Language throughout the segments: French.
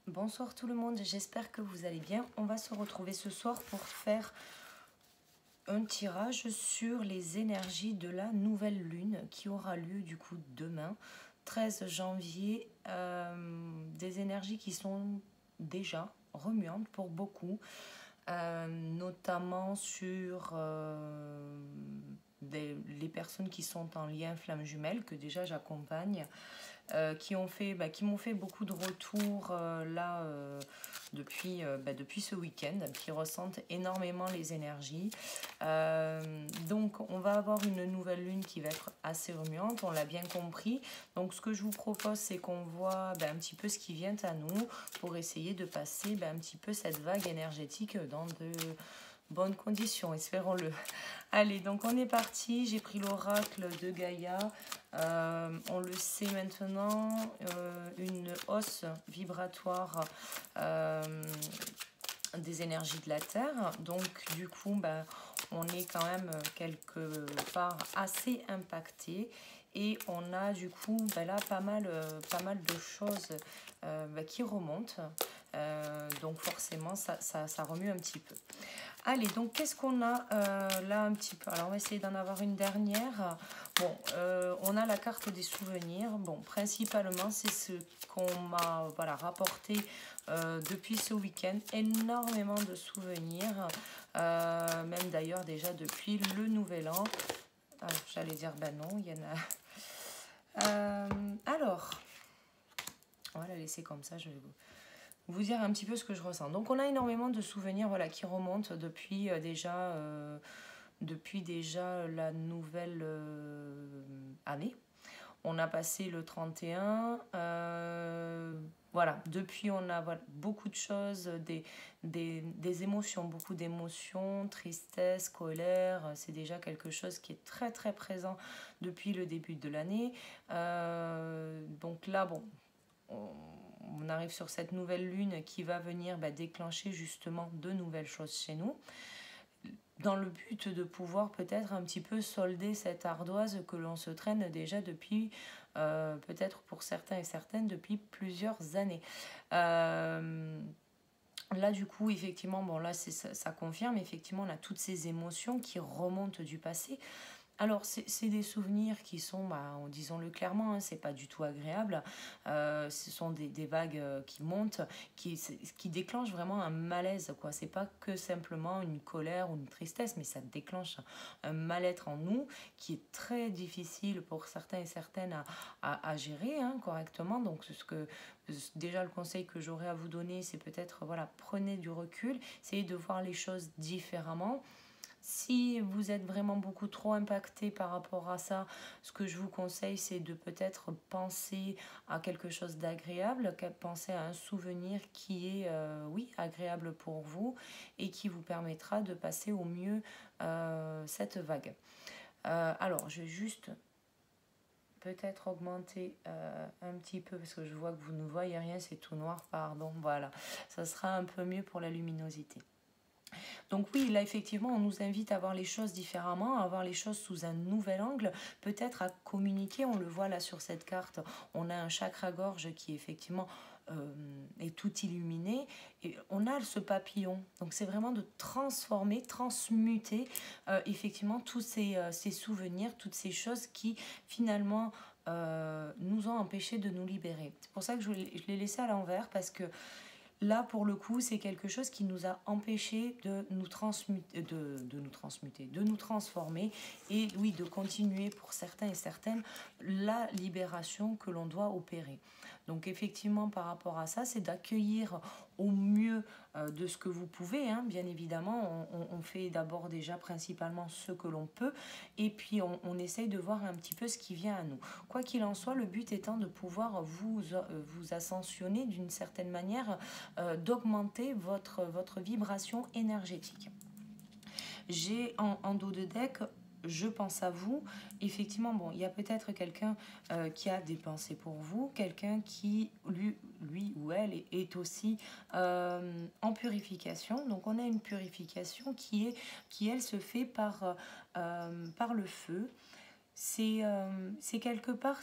Bonsoir tout le monde, j'espère que vous allez bien. On va se retrouver ce soir pour faire un tirage sur les énergies de la nouvelle lune qui aura lieu du coup demain, 13 janvier. Des énergies qui sont déjà remuantes pour beaucoup, notamment sur les personnes qui sont en lien flamme jumelle, que déjà j'accompagne. Qui m'ont fait beaucoup de retours là depuis ce week-end, qui ressentent énormément les énergies. Donc on va avoir une nouvelle lune qui va être assez remuante, on l'a bien compris. Donc ce que je vous propose, c'est qu'on voit un petit peu ce qui vient à nous pour essayer de passer un petit peu cette vague énergétique dans de bonnes conditions, espérons-le. Allez, donc on est parti. J'ai pris l'oracle de Gaïa. On le sait maintenant, une hausse vibratoire des énergies de la Terre. Donc du coup, on est quand même quelque part assez impacté. Et on a du coup là pas mal de choses qui remontent. Donc forcément, ça remue un petit peu. Allez, donc qu'est-ce qu'on a là un petit peu? Alors on va essayer d'en avoir une dernière. Bon, on a la carte des souvenirs. Bon, principalement, c'est ce qu'on m'a rapporté depuis ce week-end. Énormément de souvenirs, même d'ailleurs déjà depuis le nouvel an. J'allais dire, non, il y en a... alors, on va la laisser comme ça, je vais vous dire un petit peu ce que je ressens. Donc on a énormément de souvenirs qui remontent depuis déjà la nouvelle année. On a passé le 31. Depuis on a beaucoup de choses, des émotions, beaucoup d'émotions, tristesse, colère. C'est déjà quelque chose qui est très très présent depuis le début de l'année. Donc là, bon, on arrive sur cette nouvelle lune qui va venir déclencher justement de nouvelles choses chez nous, dans le but de pouvoir peut-être un petit peu solder cette ardoise que l'on se traîne déjà depuis, peut-être pour certains et certaines, depuis plusieurs années. Là du coup effectivement, bon là ça confirme, effectivement on a toutes ces émotions qui remontent du passé. Alors, c'est des souvenirs qui sont, disons-le clairement, hein, c'est pas du tout agréable. Ce sont des vagues qui montent, qui déclenchent vraiment un malaise, quoi. C'est pas que simplement une colère ou une tristesse, mais ça déclenche un mal-être en nous qui est très difficile pour certains et certaines à gérer correctement. Donc, déjà, le conseil que j'aurais à vous donner, c'est peut-être, prenez du recul, essayez de voir les choses différemment. Si vous êtes vraiment beaucoup trop impacté par rapport à ça, ce que je vous conseille, c'est de peut-être penser à quelque chose d'agréable, penser à un souvenir qui est, agréable pour vous et qui vous permettra de passer au mieux cette vague. Alors, je vais juste peut-être augmenter un petit peu parce que je vois que vous ne voyez rien, c'est tout noir, pardon, voilà. Ça sera un peu mieux pour la luminosité. Donc oui, là effectivement, on nous invite à voir les choses différemment, à voir les choses sous un nouvel angle, peut-être à communiquer. On le voit là sur cette carte, on a un chakra-gorge qui effectivement est tout illuminé et on a ce papillon. Donc c'est vraiment de transformer, transmuter effectivement tous ces souvenirs, toutes ces choses qui finalement nous ont empêchés de nous libérer. C'est pour ça que je l'ai laissé à l'envers parce que là, pour le coup, c'est quelque chose qui nous a empêchés de nous transmuter, de nous transformer et oui, de continuer pour certains et certaines la libération que l'on doit opérer. Donc effectivement, par rapport à ça, c'est d'accueillir au mieux de ce que vous pouvez. Bien évidemment, on fait d'abord déjà principalement ce que l'on peut et puis on essaye de voir un petit peu ce qui vient à nous. Quoi qu'il en soit, le but étant de pouvoir vous ascensionner d'une certaine manière, d'augmenter votre vibration énergétique. J'ai en dos de deck, je pense à vous. Effectivement, bon, il y a peut-être quelqu'un qui a des pensées pour vous, quelqu'un qui, lui ou elle, est aussi en purification. Donc, on a une purification qui elle, se fait par le feu. C'est quelque part,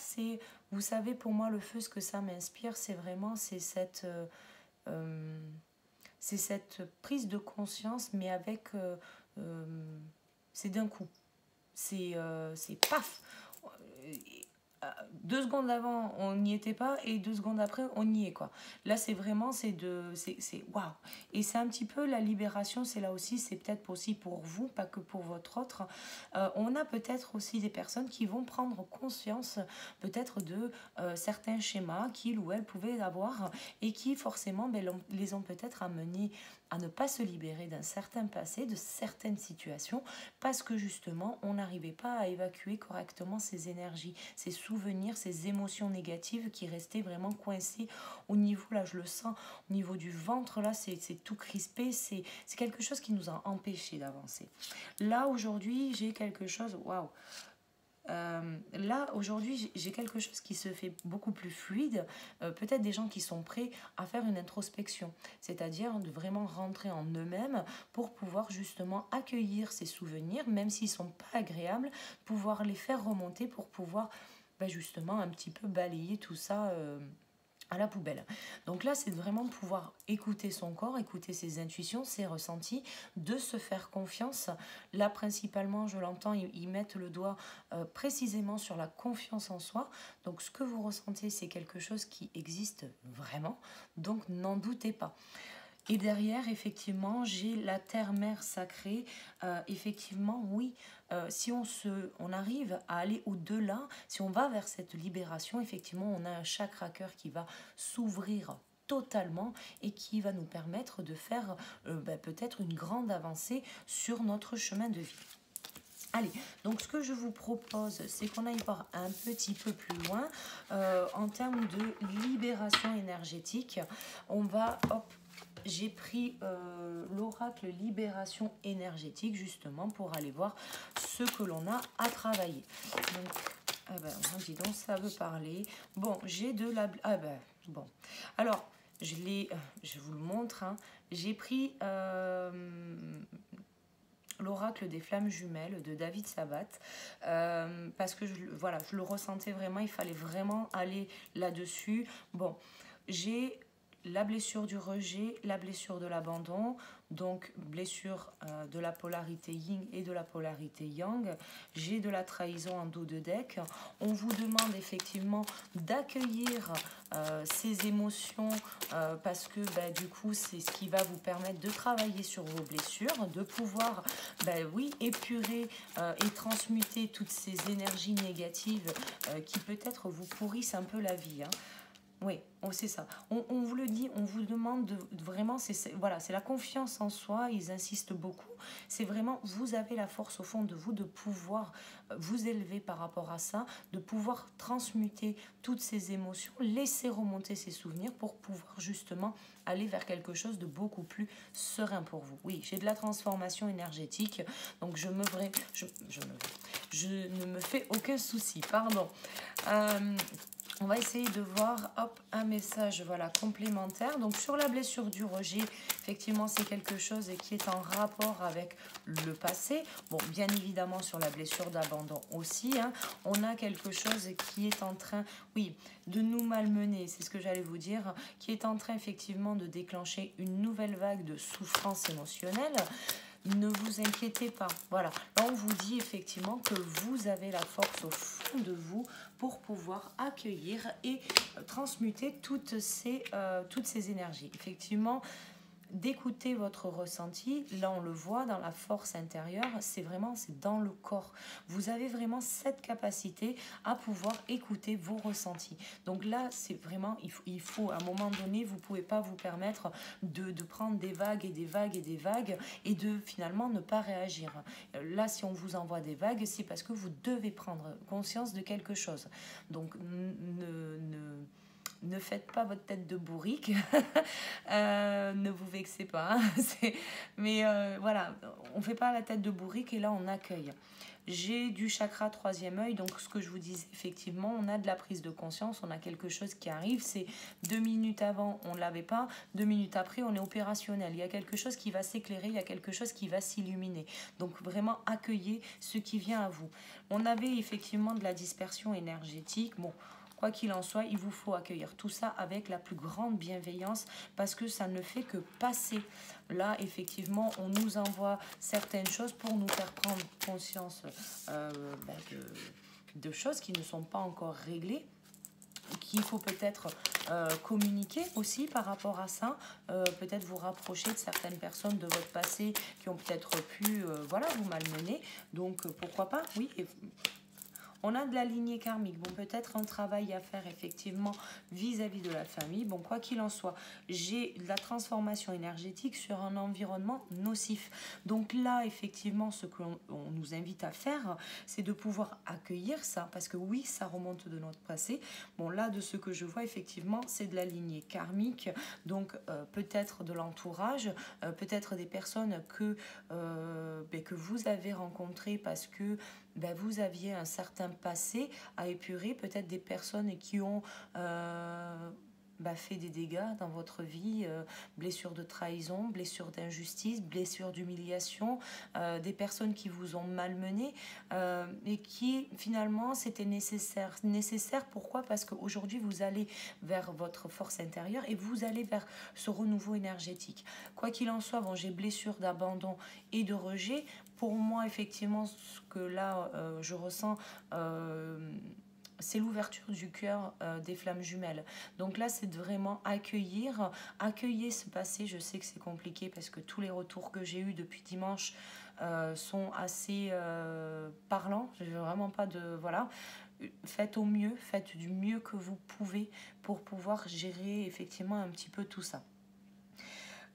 vous savez, pour moi, le feu, ce que ça m'inspire, c'est vraiment, c'est cette c'est cette prise de conscience, mais avec... c'est d'un coup. C'est paf. 2 secondes avant, on n'y était pas, et 2 secondes après, on y est, quoi. Là, c'est vraiment, c'est waouh. Et c'est un petit peu la libération, c'est là aussi, c'est peut-être aussi pour vous, pas que pour votre autre. On a peut-être aussi des personnes qui vont prendre conscience, peut-être de certains schémas qu'ils ou elles pouvaient avoir, et qui, forcément, ben, les ont peut-être amenés à ne pas se libérer d'un certain passé, de certaines situations, parce que justement, on n'arrivait pas à évacuer correctement ces énergies, ces souvenirs, ces émotions négatives qui restaient vraiment coincées au niveau, là je le sens, au niveau du ventre, là c'est tout crispé, c'est quelque chose qui nous a empêchés d'avancer. Là aujourd'hui, j'ai quelque chose, waouh! Là, aujourd'hui, j'ai quelque chose qui se fait beaucoup plus fluide. Peut-être des gens qui sont prêts à faire une introspection, c'est-à-dire de vraiment rentrer en eux-mêmes pour pouvoir justement accueillir ces souvenirs, même s'ils ne sont pas agréables, pouvoir les faire remonter pour pouvoir justement un petit peu balayer tout ça. À la poubelle. Donc là, c'est vraiment pouvoir écouter son corps, écouter ses intuitions, ses ressentis, de se faire confiance. Là, principalement, je l'entends, ils mettent le doigt précisément sur la confiance en soi. Donc, ce que vous ressentez, c'est quelque chose qui existe vraiment. Donc, n'en doutez pas. Et derrière, effectivement, j'ai la terre-mère sacrée. Effectivement, oui, si on arrive à aller au-delà, si on va vers cette libération, effectivement, on a un chakra cœur qui va s'ouvrir totalement et qui va nous permettre de faire peut-être une grande avancée sur notre chemin de vie. Allez, donc ce que je vous propose, c'est qu'on aille voir un petit peu plus loin en termes de libération énergétique. On va, hop, j'ai pris l'oracle libération énergétique justement pour aller voir ce que l'on a à travailler. Donc, dis donc, ça veut parler. Bon, j'ai de la... bon. Alors, je vous le montre. Hein. J'ai pris l'oracle des flammes jumelles de David Sabat parce que je le ressentais vraiment, il fallait vraiment aller là-dessus. Bon, j'ai la blessure du rejet, la blessure de l'abandon, donc blessure de la polarité yin et de la polarité yang. J'ai de la trahison en dos de deck. On vous demande effectivement d'accueillir ces émotions parce que du coup c'est ce qui va vous permettre de travailler sur vos blessures, de pouvoir épurer et transmuter toutes ces énergies négatives qui peut-être vous pourrissent un peu la vie. Hein. Oui, c'est ça. On vous le dit, on vous demande vraiment, c'est la confiance en soi, ils insistent beaucoup. C'est vraiment, vous avez la force au fond de vous de pouvoir vous élever par rapport à ça, de pouvoir transmuter toutes ces émotions, laisser remonter ces souvenirs pour pouvoir justement aller vers quelque chose de beaucoup plus serein pour vous. Oui, j'ai de la transformation énergétique, donc je ne me fais aucun souci, pardon. On va essayer de voir un message complémentaire. Donc sur la blessure du rejet, effectivement c'est quelque chose qui est en rapport avec le passé. Bon, bien évidemment sur la blessure d'abandon aussi. Hein, on a quelque chose qui est en train, de nous malmener, c'est ce que j'allais vous dire, qui est en train effectivement de déclencher une nouvelle vague de souffrance émotionnelle. Ne vous inquiétez pas. Voilà. Là, on vous dit effectivement que vous avez la force au fond de vous pour pouvoir accueillir et transmuter toutes ces énergies. Effectivement, d'écouter votre ressenti, là on le voit dans la force intérieure, c'est dans le corps. Vous avez vraiment cette capacité à pouvoir écouter vos ressentis. Donc là, c'est vraiment, il faut à un moment donné, vous ne pouvez pas vous permettre de prendre des vagues et des vagues et des vagues et de finalement ne pas réagir. Là, si on vous envoie des vagues, c'est parce que vous devez prendre conscience de quelque chose. Donc ne faites pas votre tête de bourrique, ne vous vexez pas. Mais voilà, on ne fait pas la tête de bourrique et là on accueille. J'ai du chakra troisième œil, donc ce que je vous disais, effectivement, on a de la prise de conscience, on a quelque chose qui arrive, c'est 2 minutes avant, on ne l'avait pas, 2 minutes après, on est opérationnel. Il y a quelque chose qui va s'éclairer, il y a quelque chose qui va s'illuminer. Donc vraiment, accueillez ce qui vient à vous. On avait effectivement de la dispersion énergétique, bon, quoi qu'il en soit, il vous faut accueillir tout ça avec la plus grande bienveillance parce que ça ne fait que passer. Là, effectivement, on nous envoie certaines choses pour nous faire prendre conscience de choses qui ne sont pas encore réglées, qu'il faut peut-être communiquer aussi par rapport à ça, peut-être vous rapprocher de certaines personnes de votre passé qui ont peut-être pu voilà, vous malmener. Donc pourquoi pas, oui. On a de la lignée karmique, bon peut-être un travail à faire effectivement vis-à-vis de la famille. Bon, quoi qu'il en soit, j'ai de la transformation énergétique sur un environnement nocif. Donc là, effectivement, ce qu'on nous invite à faire, c'est de pouvoir accueillir ça, parce que oui, ça remonte de notre passé. Bon, là, de ce que je vois, effectivement, c'est de la lignée karmique, donc peut-être de l'entourage, peut-être des personnes que vous avez rencontrées parce que vous aviez un certain passé à épurer, peut-être des personnes qui ont fait des dégâts dans votre vie, blessures de trahison, blessures d'injustice, blessures d'humiliation, des personnes qui vous ont malmené et qui finalement c'était nécessaire. Nécessaire pourquoi? Parce qu'aujourd'hui vous allez vers votre force intérieure et vous allez vers ce renouveau énergétique. Quoi qu'il en soit, bon, j'ai blessure d'abandon et de rejet. Pour moi, effectivement, ce que là je ressens, c'est l'ouverture du cœur des flammes jumelles. Donc là, c'est de vraiment accueillir ce passé. Je sais que c'est compliqué parce que tous les retours que j'ai eus depuis dimanche sont assez parlants. Je veux vraiment pas de... Voilà. Faites au mieux, faites du mieux que vous pouvez pour pouvoir gérer effectivement un petit peu tout ça.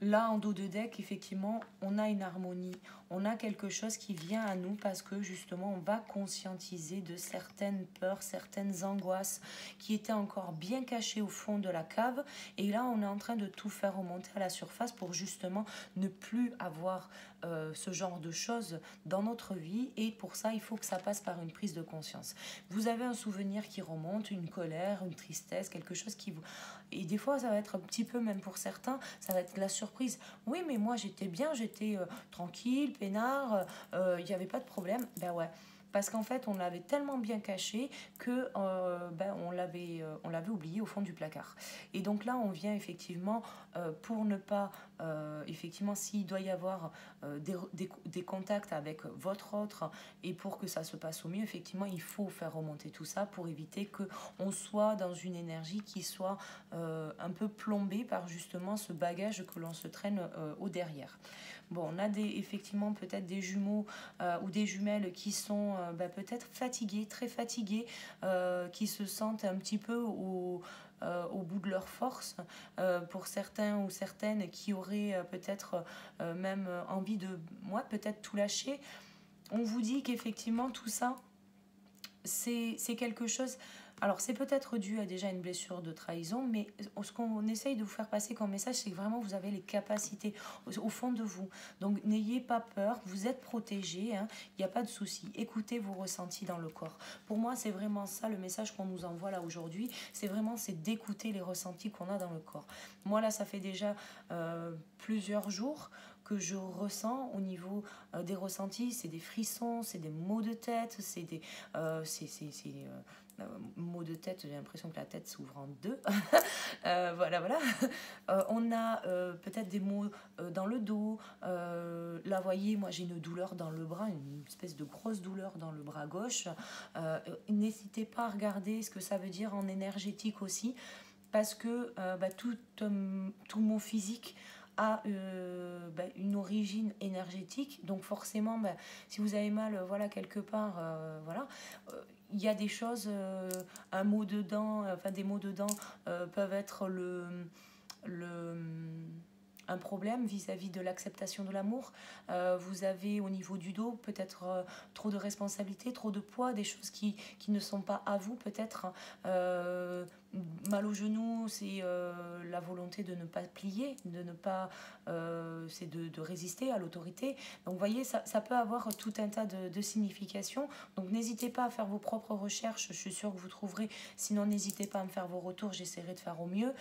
Là, en dos de deck, effectivement, on a une harmonie, on a quelque chose qui vient à nous parce que justement, on va conscientiser de certaines peurs, certaines angoisses qui étaient encore bien cachées au fond de la cave. Et là, on est en train de tout faire remonter à la surface pour justement ne plus avoir ce genre de choses dans notre vie. Et pour ça, il faut que ça passe par une prise de conscience. Vous avez un souvenir qui remonte, une colère, une tristesse, quelque chose qui vous... Et des fois, ça va être un petit peu, même pour certains, ça va être la surprise. Oui, mais moi, j'étais bien, j'étais tranquille, peinard, il n'y avait pas de problème. Ben ouais. Parce qu'en fait, on l'avait tellement bien caché que on l'avait oublié au fond du placard. Et donc là, on vient effectivement pour ne pas, effectivement, s'il doit y avoir des contacts avec votre autre et pour que ça se passe au mieux, effectivement, il faut faire remonter tout ça pour éviter qu'on soit dans une énergie qui soit un peu plombée par justement ce bagage que l'on se traîne au derrière. Bon, on a effectivement peut-être des jumeaux ou des jumelles qui sont peut-être fatigués, très fatigués, qui se sentent un petit peu au bout de leur force, pour certains ou certaines qui auraient peut-être même envie de, moi, peut-être tout lâcher. On vous dit qu'effectivement tout ça, c'est quelque chose... Alors, c'est peut-être dû à déjà une blessure de trahison, mais ce qu'on essaye de vous faire passer comme message, c'est que vraiment, vous avez les capacités au fond de vous. Donc, n'ayez pas peur, vous êtes protégés, hein, il n'y a pas de souci. Écoutez vos ressentis dans le corps. Pour moi, c'est vraiment ça le message qu'on nous envoie là aujourd'hui. C'est d'écouter les ressentis qu'on a dans le corps. Moi, là, ça fait déjà plusieurs jours que je ressens au niveau des ressentis. C'est des frissons, c'est des maux de tête, c'est des... maux de tête, j'ai l'impression que la tête s'ouvre en deux. Voilà. On a peut-être des maux dans le dos. Là, voyez, moi j'ai une douleur dans le bras, une espèce de grosse douleur dans le bras gauche. N'hésitez pas à regarder ce que ça veut dire en énergétique aussi, parce que tout mot physique a une origine énergétique. Donc forcément, si vous avez mal quelque part, il y a des choses, un mot dedans, des mots dedans peuvent être un problème vis-à-vis de l'acceptation de l'amour. Vous avez au niveau du dos peut-être trop de responsabilités, trop de poids, des choses qui ne sont pas à vous peut-être. Mal au genou, c'est la volonté de ne pas plier, de ne pas, c'est de résister à l'autorité. Donc vous voyez, ça peut avoir tout un tas de significations. Donc n'hésitez pas à faire vos propres recherches, je suis sûre que vous trouverez. Sinon n'hésitez pas à me faire vos retours, j'essaierai de faire au mieux.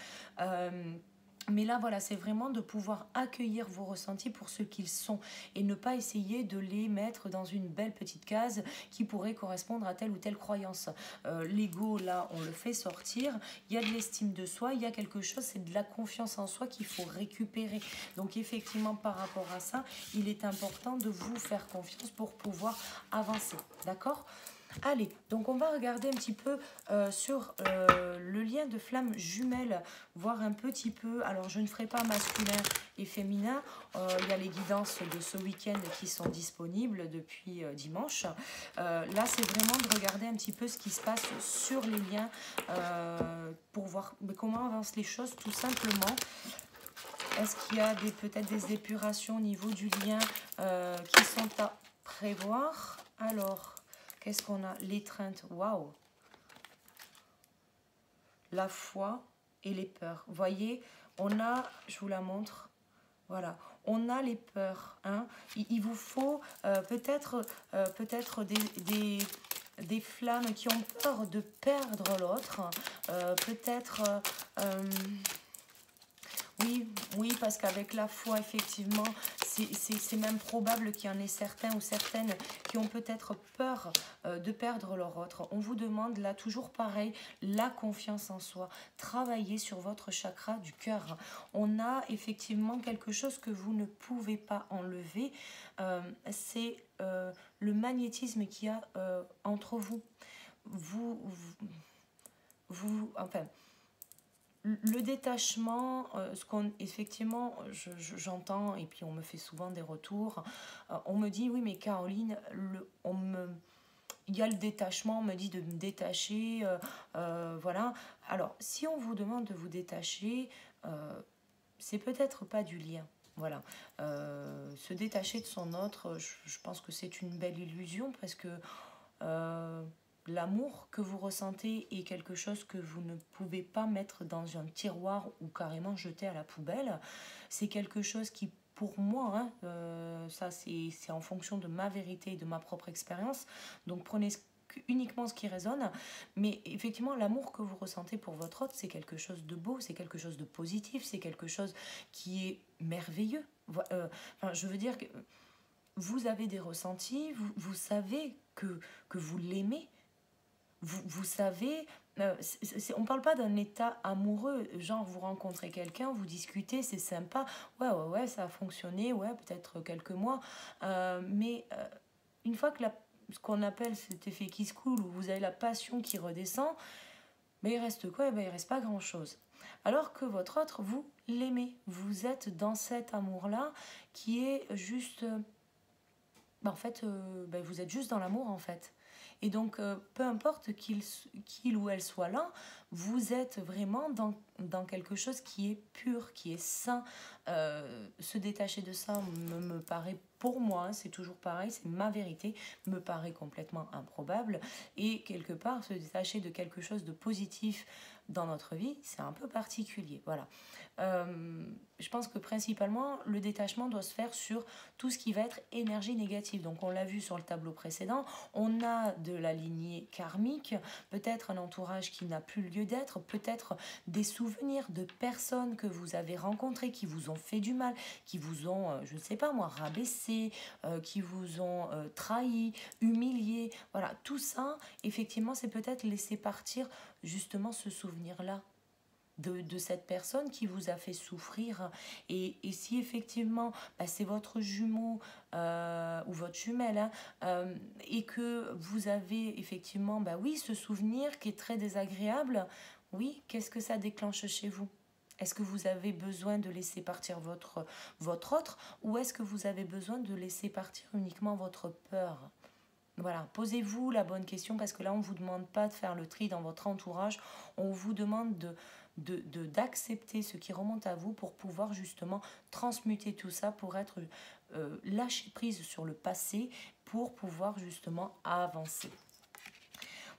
Mais là, voilà, c'est vraiment de pouvoir accueillir vos ressentis pour ce qu'ils sont et ne pas essayer de les mettre dans une belle petite case qui pourrait correspondre à telle ou telle croyance. L'ego, là, on le fait sortir. Il y a de l'estime de soi, il y a quelque chose, c'est de la confiance en soi qu'il faut récupérer. Donc, effectivement, par rapport à ça, il est important de vous faire confiance pour pouvoir avancer. D'accord ? Allez, donc on va regarder un petit peu sur le lien de flamme jumelle, voir un petit peu, alors je ne ferai pas masculin et féminin, il y a les guidances de ce week-end qui sont disponibles depuis dimanche. Là, c'est vraiment de regarder un petit peu ce qui se passe sur les liens pour voir comment avancent les choses tout simplement. Est-ce qu'il y a peut-être des épurations au niveau du lien qui sont à prévoir? Alors... qu'est-ce qu'on a? L'étreinte, waouh! La foi et les peurs. Vous voyez, on a, je vous la montre, voilà, on a les peurs. Hein. Il vous faut peut-être des flammes qui ont peur de perdre l'autre. Peut-être... oui, parce qu'avec la foi, effectivement, c'est même probable qu'il y en ait certains ou certaines qui ont peut-être peur de perdre leur autre. On vous demande là, toujours pareil, la confiance en soi. Travaillez sur votre chakra du cœur. On a effectivement quelque chose que vous ne pouvez pas enlever. C'est le magnétisme qu'il y a entre vous. Enfin... le détachement, effectivement, j'entends, et puis on me fait souvent des retours, on me dit, oui, mais Caroline, il y a le détachement, on me dit de me détacher, voilà. Alors, si on vous demande de vous détacher, c'est peut-être pas du lien. Voilà, se détacher de son autre, je pense que c'est une belle illusion parce que l'amour que vous ressentez est quelque chose que vous ne pouvez pas mettre dans un tiroir ou carrément jeter à la poubelle. C'est quelque chose qui, pour moi, hein, ça c'est en fonction de ma vérité et de ma propre expérience. Donc prenez uniquement ce qui résonne. Mais effectivement, l'amour que vous ressentez pour votre autre, c'est quelque chose de beau, c'est quelque chose de positif, c'est quelque chose qui est merveilleux. Enfin, je veux dire que vous avez des ressentis, vous savez que vous l'aimez. Vous savez, on ne parle pas d'un état amoureux, genre vous rencontrez quelqu'un, vous discutez, c'est sympa, ouais, ça a fonctionné, ouais, peut-être quelques mois, mais une fois que ce qu'on appelle cet effet qui se coule, où vous avez la passion qui redescend, mais il reste quoi? Il reste pas grand-chose. Alors que votre autre, vous l'aimez, vous êtes dans cet amour-là qui est juste... en fait, vous êtes juste dans l'amour, en fait. Et donc, peu importe qu'il ou elle soit là, vous êtes vraiment dans quelque chose qui est pur, qui est sain. Se détacher de ça me paraît, pour moi, c'est toujours pareil, c'est ma vérité, me paraît complètement improbable. Et quelque part, se détacher de quelque chose de positif dans notre vie, c'est un peu particulier. Voilà. Je pense que principalement, le détachement doit se faire sur tout ce qui va être énergie négative. Donc, on l'a vu sur le tableau précédent, on a de la lignée karmique, peut-être un entourage qui n'a plus lieu d'être, peut-être des souvenirs de personnes que vous avez rencontrées, qui vous ont fait du mal, qui vous ont, je ne sais pas moi, rabaissé, qui vous ont trahi, humilié. Voilà, tout ça, effectivement, c'est peut-être laisser partir justement ce souvenir-là. De cette personne qui vous a fait souffrir. Et si effectivement c'est votre jumeau ou votre jumelle, hein, et que vous avez effectivement oui, ce souvenir qui est très désagréable, oui, qu'est-ce que ça déclenche chez vous? Est-ce que vous avez besoin de laisser partir votre autre, ou est-ce que vous avez besoin de laisser partir uniquement votre peur? Voilà, posez-vous la bonne question, parce que là, on ne vous demande pas de faire le tri dans votre entourage, on vous demande d'accepter ce qui remonte à vous pour pouvoir justement transmuter tout ça, pour être lâcher prise sur le passé, pour pouvoir justement avancer.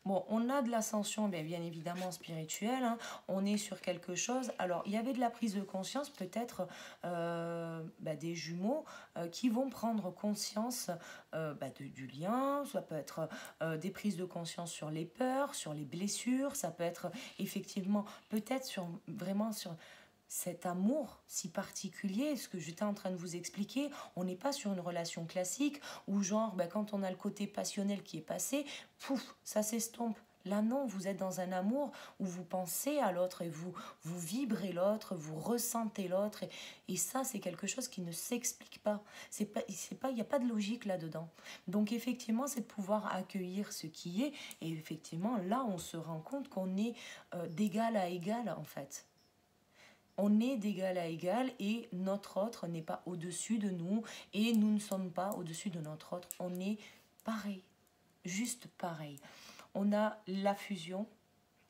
Bon, on a de l'ascension, bien évidemment spirituelle, hein. On est sur quelque chose. Alors, il y avait de la prise de conscience, peut-être des jumeaux qui vont prendre conscience du lien. Ça peut être des prises de conscience sur les peurs, sur les blessures. Ça peut être effectivement, peut-être vraiment sur cet amour si particulier, ce que j'étais en train de vous expliquer, on n'est pas sur une relation classique où genre ben, quand on a le côté passionnel qui est passé, pouf, ça s'estompe. Là non, vous êtes dans un amour où vous pensez à l'autre et vous vibrez l'autre, vous ressentez l'autre et ça c'est quelque chose qui ne s'explique pas. Il n'y a pas de logique là-dedans. Donc effectivement c'est de pouvoir accueillir ce qui est et effectivement là on se rend compte qu'on est d'égal à égal en fait. On est d'égal à égal et notre autre n'est pas au-dessus de nous et nous ne sommes pas au-dessus de notre autre. On est pareil, juste pareil. On a la fusion,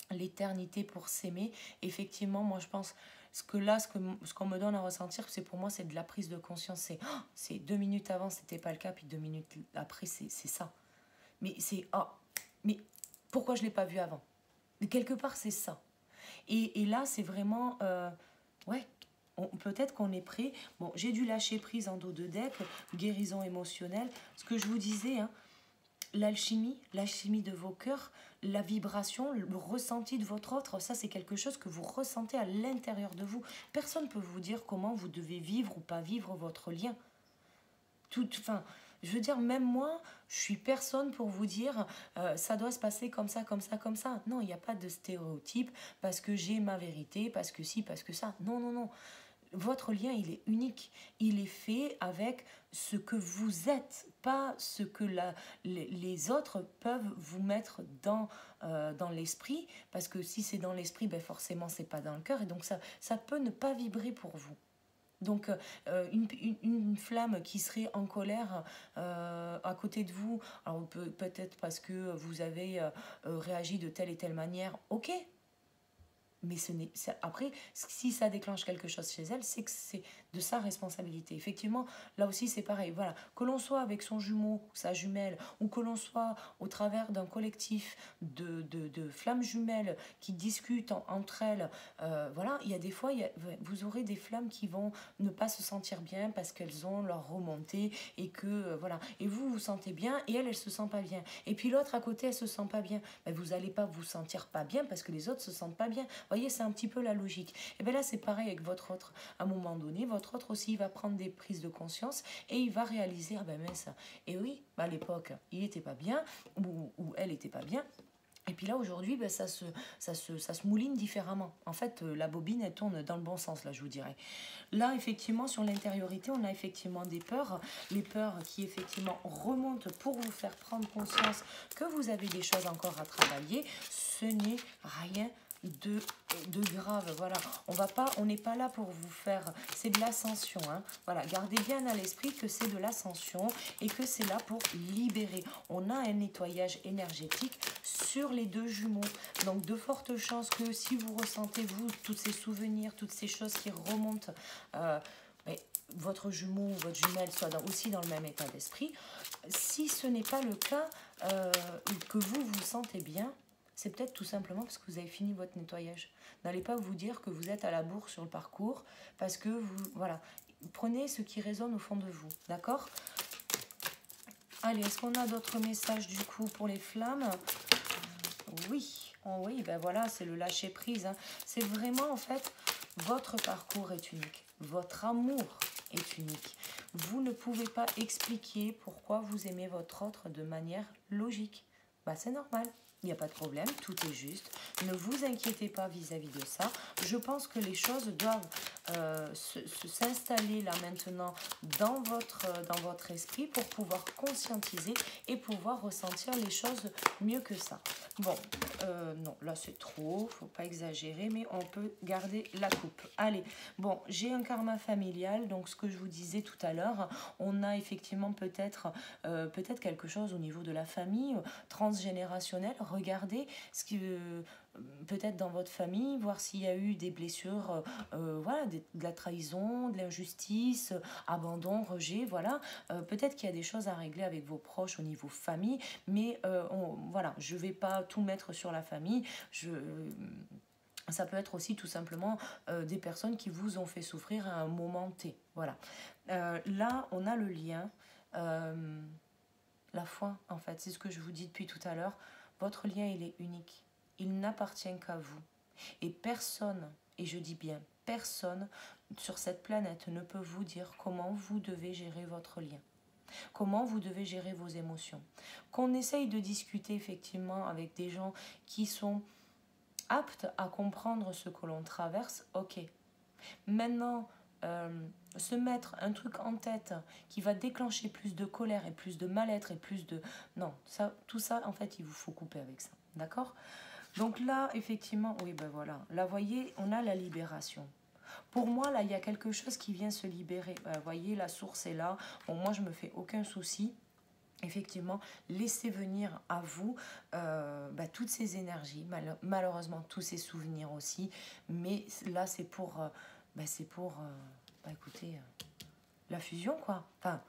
l'éternité pour s'aimer. Effectivement, moi je pense ce qu'on me donne à ressentir, c'est pour moi c'est de la prise de conscience. C'est 2 minutes avant, c'était pas le cas, puis 2 minutes après, c'est ça. Mais mais pourquoi je l'ai pas vu avant? Quelque part, c'est ça. Et là, c'est vraiment ouais, peut-être qu'on est prêt. Bon, j'ai dû lâcher prise en dos de deck, guérison émotionnelle. Ce que je vous disais, hein, l'alchimie de vos cœurs, la vibration, le ressenti de votre autre, ça c'est quelque chose que vous ressentez à l'intérieur de vous. Personne ne peut vous dire comment vous devez vivre ou pas vivre votre lien. Enfin, je veux dire, même moi, je suis personne pour vous dire ça doit se passer comme ça, comme ça, comme ça. Non, il n'y a pas de stéréotype parce que j'ai ma vérité, parce que si, parce que ça. Non, non, non. Votre lien, il est unique. Il est fait avec ce que vous êtes, pas ce que les autres peuvent vous mettre dans l'esprit. Parce que si c'est dans l'esprit, ben forcément, c'est pas dans le cœur. Et donc, ça peut ne pas vibrer pour vous. Donc, une flamme qui serait en colère à côté de vous, alors peut-être parce que vous avez réagi de telle et telle manière, ok. Mais après, si ça déclenche quelque chose chez elle, c'est que c'est de sa responsabilité. Effectivement, là aussi, c'est pareil. Voilà, que l'on soit avec son jumeau, sa jumelle, ou que l'on soit au travers d'un collectif de flammes jumelles qui discutent entre elles, voilà, il y a des fois, vous aurez des flammes qui vont ne pas se sentir bien parce qu'elles ont leur remontée et que, voilà. Et vous vous sentez bien et elle se sent pas bien. Et puis l'autre à côté, elle se sent pas bien. Ben, vous n'allez pas vous sentir pas bien parce que les autres se sentent pas bien. Vous voyez, c'est un petit peu la logique. Et bien là, c'est pareil avec votre autre. À un moment donné, votre autre aussi, il va prendre des prises de conscience et il va réaliser, ah ben mince, et oui, à l'époque, il n'était pas bien, ou elle n'était pas bien. Et puis là, aujourd'hui, ben, ça se mouline différemment. En fait, la bobine, elle tourne dans le bon sens, là, je vous dirais. Là, effectivement, sur l'intériorité, on a effectivement des peurs. Les peurs qui, effectivement, remontent pour vous faire prendre conscience que vous avez des choses encore à travailler. Ce n'est rien de grave. Voilà, on n'est pas là pour vous faire, c'est de l'ascension, hein. Voilà, gardez bien à l'esprit que c'est de l'ascension et que c'est là pour libérer. On a un nettoyage énergétique sur les deux jumeaux, donc de fortes chances que si vous ressentez vous tous ces souvenirs, toutes ces choses qui remontent, votre jumeau ou votre jumelle soit aussi dans le même état d'esprit. Si ce n'est pas le cas, que vous vous sentez bien, c'est peut-être tout simplement parce que vous avez fini votre nettoyage. N'allez pas vous dire que vous êtes à la bourre sur le parcours parce que vous... Voilà. Prenez ce qui résonne au fond de vous. D'accord? Allez, est-ce qu'on a d'autres messages du coup pour les flammes? Oui. Oh, oui, ben voilà, c'est le lâcher prise, hein. C'est vraiment en fait, votre parcours est unique. Votre amour est unique. Vous ne pouvez pas expliquer pourquoi vous aimez votre autre de manière logique. Bah, c'est normal. Il n'y a pas de problème, tout est juste. Ne vous inquiétez pas vis-à-vis de ça. Je pense que les choses doivent s'installer là maintenant dans votre esprit pour pouvoir conscientiser et pouvoir ressentir les choses mieux que ça. Bon, non, là c'est trop, faut pas exagérer, mais on peut garder la coupe. Allez, bon, j'ai un karma familial, donc ce que je vous disais tout à l'heure, on a effectivement peut-être quelque chose au niveau de la famille transgénérationnelle. Regardez ce qui peut-être dans votre famille, voir s'il y a eu des blessures, voilà, de la trahison, de l'injustice, abandon, rejet, voilà. Peut-être qu'il y a des choses à régler avec vos proches au niveau famille, mais voilà, je ne vais pas tout mettre sur la famille. Ça peut être aussi tout simplement des personnes qui vous ont fait souffrir à un moment T. Voilà. Là, on a le lien, la foi, en fait, c'est ce que je vous dis depuis tout à l'heure. Votre lien, il est unique. Il n'appartient qu'à vous. Et personne, et je dis bien personne sur cette planète ne peut vous dire comment vous devez gérer votre lien, comment vous devez gérer vos émotions. Qu'on essaye de discuter effectivement avec des gens qui sont aptes à comprendre ce que l'on traverse, ok. Maintenant, se mettre un truc en tête qui va déclencher plus de colère et plus de mal-être et plus de... Non, ça, tout ça, en fait, il vous faut couper avec ça. D'accord? Donc là, effectivement, oui, ben voilà. Là, vous voyez, on a la libération. Pour moi, là, il y a quelque chose qui vient se libérer. Vous voyez, la source est là. Bon, moi, je me fais aucun souci. Effectivement, laissez venir à vous toutes ces énergies, malheureusement tous ces souvenirs aussi, mais là c'est pour, écoutez, la fusion quoi, enfin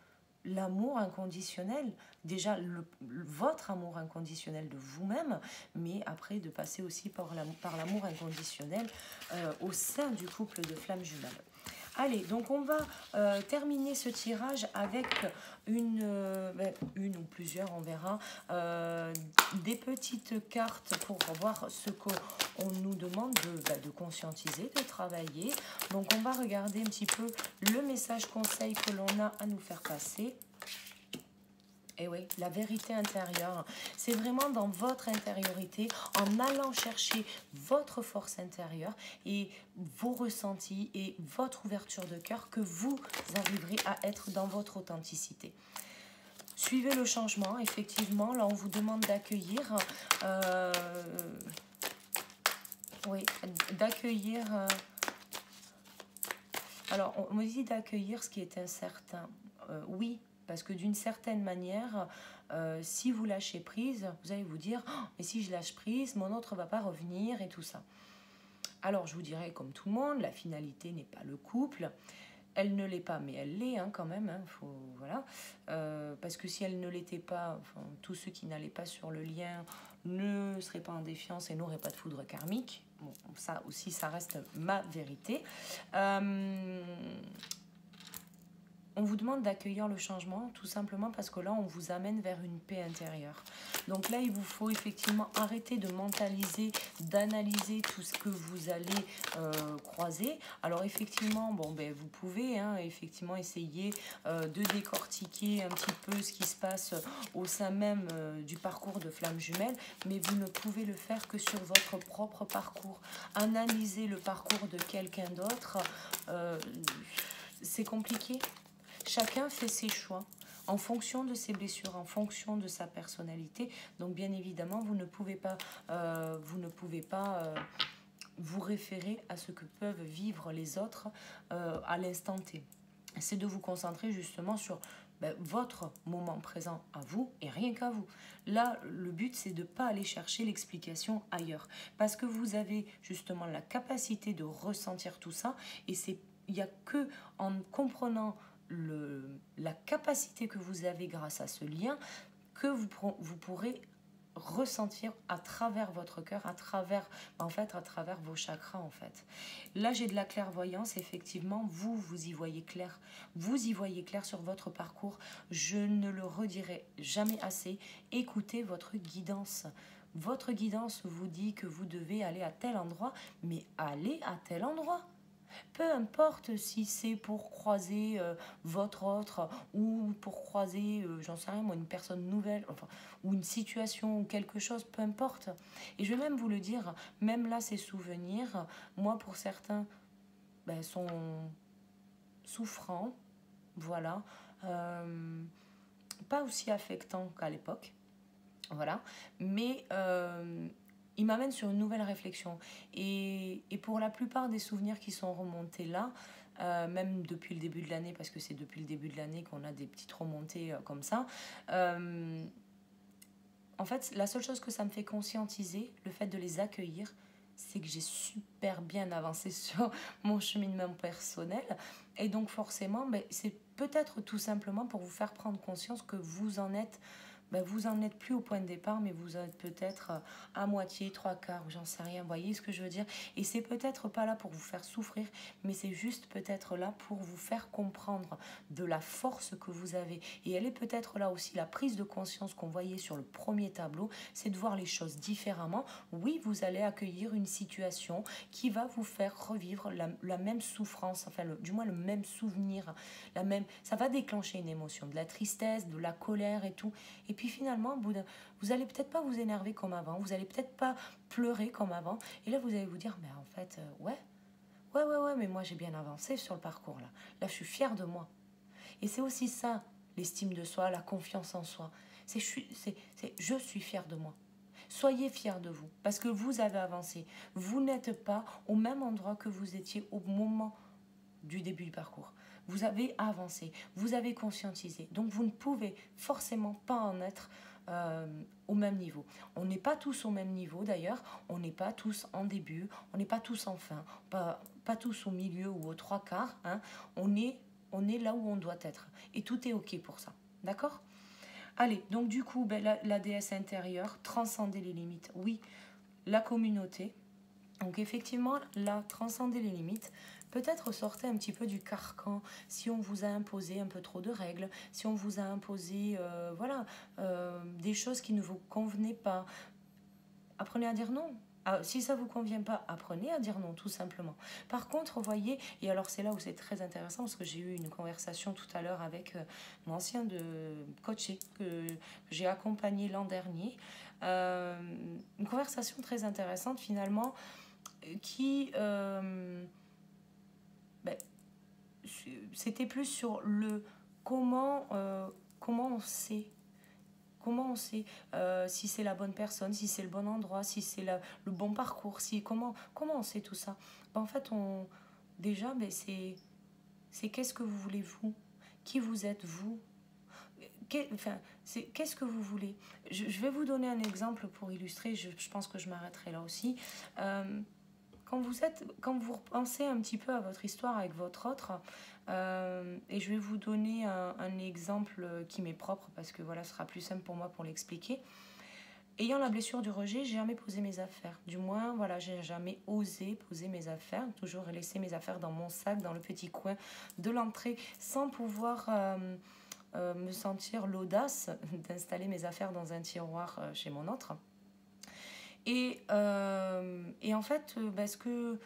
l'amour inconditionnel, déjà votre amour inconditionnel de vous-même, mais après de passer aussi par l'amour inconditionnel au sein du couple de flammes jumelles. Allez, donc on va terminer ce tirage avec une ou plusieurs, on verra, des petites cartes pour voir ce qu'on nous demande de conscientiser, de travailler. Donc on va regarder un petit peu le message conseil que l'on a à nous faire passer. Et oui, la vérité intérieure, c'est vraiment dans votre intériorité, en allant chercher votre force intérieure et vos ressentis et votre ouverture de cœur que vous arriverez à être dans votre authenticité. Suivez le changement, effectivement, là on vous demande d'accueillir, alors on me dit d'accueillir ce qui est incertain, oui. Parce que d'une certaine manière, si vous lâchez prise, vous allez vous dire oh, « mais si je lâche prise, mon autre ne va pas revenir et tout ça ». Alors je vous dirais comme tout le monde, la finalité n'est pas le couple. Elle ne l'est pas, mais elle l'est quand même. Voilà. Parce que si elle ne l'était pas, enfin, tous ceux qui n'allaient pas sur le lien ne seraient pas en défiance et n'auraient pas de foudre karmique. Bon, ça aussi, ça reste ma vérité. On vous demande d'accueillir le changement tout simplement parce que là, on vous amène vers une paix intérieure. Donc là, il vous faut effectivement arrêter de mentaliser, d'analyser tout ce que vous allez croiser. Alors effectivement, vous pouvez effectivement essayer de décortiquer un petit peu ce qui se passe au sein même du parcours de flammes jumelles, mais vous ne pouvez le faire que sur votre propre parcours. Analyser le parcours de quelqu'un d'autre, c'est compliqué. Chacun fait ses choix en fonction de ses blessures, en fonction de sa personnalité. Donc bien évidemment, vous ne pouvez pas vous référer à ce que peuvent vivre les autres à l'instant T. C'est de vous concentrer justement sur votre moment présent à vous et rien qu'à vous. Là, le but, c'est de ne pas aller chercher l'explication ailleurs. Parce que vous avez justement la capacité de ressentir tout ça et il n'y a que en comprenant la capacité que vous avez grâce à ce lien que vous pourrez ressentir à travers votre cœur, à travers vos chakras en fait. Là, j'ai de la clairvoyance, effectivement, vous y voyez clair. Vous y voyez clair sur votre parcours. Je ne le redirai jamais assez. Écoutez votre guidance. Votre guidance vous dit que vous devez aller à tel endroit, mais allez à tel endroit. Peu importe si c'est pour croiser votre autre ou pour croiser, j'en sais rien moi, une personne nouvelle, enfin, ou une situation ou quelque chose, peu importe. Et je vais même vous le dire, même là, ces souvenirs, moi, pour certains, sont souffrants, voilà, pas aussi affectants qu'à l'époque, voilà, mais... il m'amène sur une nouvelle réflexion. Et pour la plupart des souvenirs qui sont remontés là, même depuis le début de l'année, parce que c'est depuis le début de l'année qu'on a des petites remontées comme ça, en fait, la seule chose que ça me fait conscientiser, le fait de les accueillir, c'est que j'ai super bien avancé sur mon cheminement personnel. Et donc forcément, c'est peut-être tout simplement pour vous faire prendre conscience que vous en êtes ben, vous en êtes plus au point de départ, mais vous êtes peut-être à moitié, trois quarts, j'en sais rien. Vous voyez ce que je veux dire? Et c'est peut-être pas là pour vous faire souffrir, mais c'est juste peut-être là pour vous faire comprendre de la force que vous avez. Et elle est peut-être là aussi, la prise de conscience qu'on voyait sur le premier tableau, c'est de voir les choses différemment. Oui, vous allez accueillir une situation qui va vous faire revivre la même souffrance, enfin du moins le même souvenir, ça va déclencher une émotion, de la tristesse, de la colère et tout. Et puis finalement, vous allez peut-être pas vous énerver comme avant, vous allez peut-être pas pleurer comme avant. Et là, vous allez vous dire, mais en fait, ouais, mais moi j'ai bien avancé sur le parcours là. Là, je suis fière de moi. Et c'est aussi ça, l'estime de soi, la confiance en soi. Je suis fière de moi. Soyez fiers de vous, parce que vous avez avancé. Vous n'êtes pas au même endroit que vous étiez au moment du début du parcours. Vous avez avancé, vous avez conscientisé. Donc vous ne pouvez forcément pas en être au même niveau. On n'est pas tous au même niveau d'ailleurs, on n'est pas tous en début, on n'est pas tous en fin, pas tous au milieu ou aux trois quarts. Hein. On est là où on doit être. Et tout est OK pour ça. D'accord ? Allez, donc du coup, la déesse intérieure, transcender les limites. Oui, la communauté. Donc effectivement, là, transcender les limites, peut-être sortez un petit peu du carcan si on vous a imposé un peu trop de règles, si on vous a imposé des choses qui ne vous convenaient pas. Apprenez à dire non. Si ça ne vous convient pas, apprenez à dire non, tout simplement. Par contre, vous voyez, et alors c'est là où c'est très intéressant, parce que j'ai eu une conversation tout à l'heure avec un ancien de coaché que j'ai accompagné l'an dernier. Une conversation très intéressante finalement, qui c'était plus sur le comment on sait si c'est la bonne personne, si c'est le bon endroit, si c'est le bon parcours, comment on sait tout ça. En fait, déjà, c'est qu'est-ce que vous voulez vous, qui vous êtes vous, qu'est-ce que vous voulez. Je vais vous donner un exemple pour illustrer, je pense que je m'arrêterai là aussi. Quand vous repensez un petit peu à votre histoire avec votre autre, et je vais vous donner un exemple qui m'est propre, parce que voilà, ce sera plus simple pour moi pour l'expliquer. Ayant la blessure du rejet, j'ai jamais posé mes affaires. Du moins, voilà, j'ai jamais osé poser mes affaires. Toujours laissé mes affaires dans mon sac, dans le petit coin de l'entrée, sans pouvoir me sentir l'audace d'installer mes affaires dans un tiroir chez mon autre. Et en fait, parce que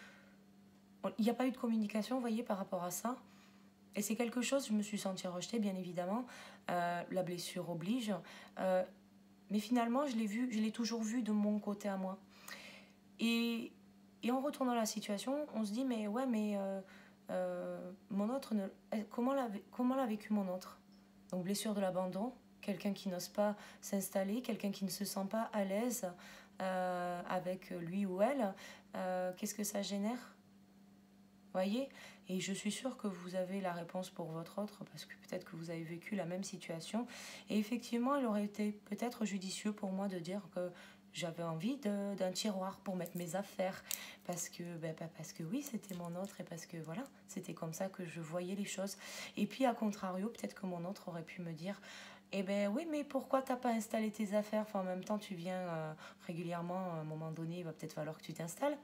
il n'y a pas eu de communication, vous voyez, par rapport à ça. Et c'est quelque chose, je me suis sentie rejetée, bien évidemment. La blessure oblige. Mais finalement, je l'ai toujours vu de mon côté à moi. Et en retournant la situation, on se dit, mais ouais, mais mon autre, comment l'a vécu mon autre? Donc blessure de l'abandon, quelqu'un qui n'ose pas s'installer, quelqu'un qui ne se sent pas à l'aise avec lui ou elle. Qu'est-ce que ça génère? Voyez? Et je suis sûre que vous avez la réponse pour votre autre, parce que peut-être que vous avez vécu la même situation. Et effectivement, il aurait été peut-être judicieux pour moi de dire que j'avais envie d'un tiroir pour mettre mes affaires. Parce que oui, c'était mon autre, et parce que voilà, c'était comme ça que je voyais les choses. Et puis, à contrario, peut-être que mon autre aurait pu me dire, eh ben oui, mais pourquoi t'as pas installé tes affaires? Enfin, en même temps, tu viens régulièrement, à un moment donné, il va peut-être falloir que tu t'installes.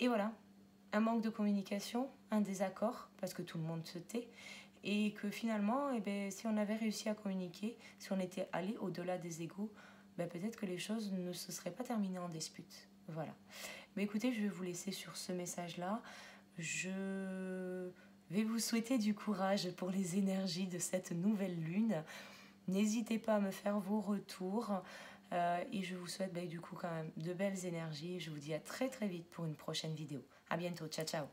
Et voilà. Un manque de communication, un désaccord, parce que tout le monde se tait, et que finalement, si on avait réussi à communiquer, si on était allé au-delà des égos, peut-être que les choses ne se seraient pas terminées en dispute. Voilà. Mais écoutez, je vais vous laisser sur ce message-là. Je vais vous souhaiter du courage pour les énergies de cette nouvelle lune. N'hésitez pas à me faire vos retours. Et je vous souhaite du coup quand même de belles énergies. Je vous dis à très très vite pour une prochaine vidéo. À bientôt, ciao ciao.